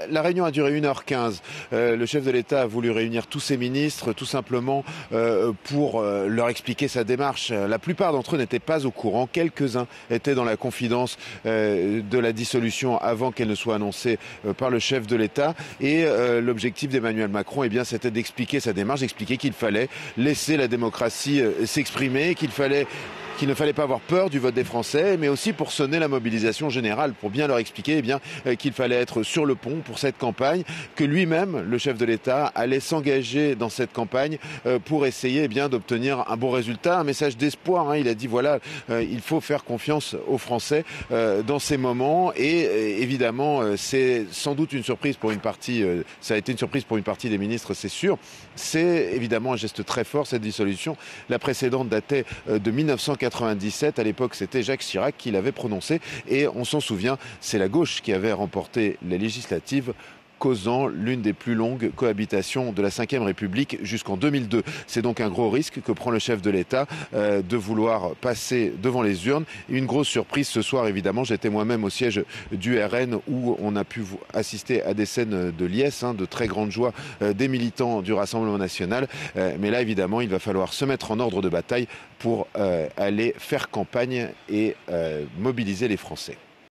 La réunion a duré 1h15. Le chef de l'État a voulu réunir tous ses ministres tout simplement pour leur expliquer sa démarche. La plupart d'entre eux n'étaient pas au courant. Quelques-uns étaient dans la confidence de la dissolution avant qu'elle ne soit annoncée par le chef de l'État. Et l'objectif d'Emmanuel Macron, eh bien, c'était d'expliquer sa démarche, d'expliquer qu'il fallait laisser la démocratie s'exprimer, qu'il ne fallait pas avoir peur du vote des Français, mais aussi pour sonner la mobilisation générale, pour bien leur expliquer qu'il fallait être sur le pont pour cette campagne, que lui-même, le chef de l'État, allait s'engager dans cette campagne pour essayer d'obtenir un bon résultat, un message d'espoir. Il a dit voilà, il faut faire confiance aux Français dans ces moments, et évidemment, c'est sans doute une surprise pour une partie, ça a été une surprise pour une partie des ministres, c'est sûr. C'est évidemment un geste très fort, cette dissolution. La précédente datait de 1997. À l'époque, c'était Jacques Chirac qui l'avait prononcé. Et on s'en souvient, c'est la gauche qui avait remporté les législatives, causant l'une des plus longues cohabitations de la Ve République jusqu'en 2002. C'est donc un gros risque que prend le chef de l'État de vouloir passer devant les urnes. Une grosse surprise ce soir, évidemment. J'étais moi-même au siège du RN où on a pu assister à des scènes de liesse, de très grande joie des militants du Rassemblement national. Mais là, évidemment, il va falloir se mettre en ordre de bataille pour aller faire campagne et mobiliser les Français.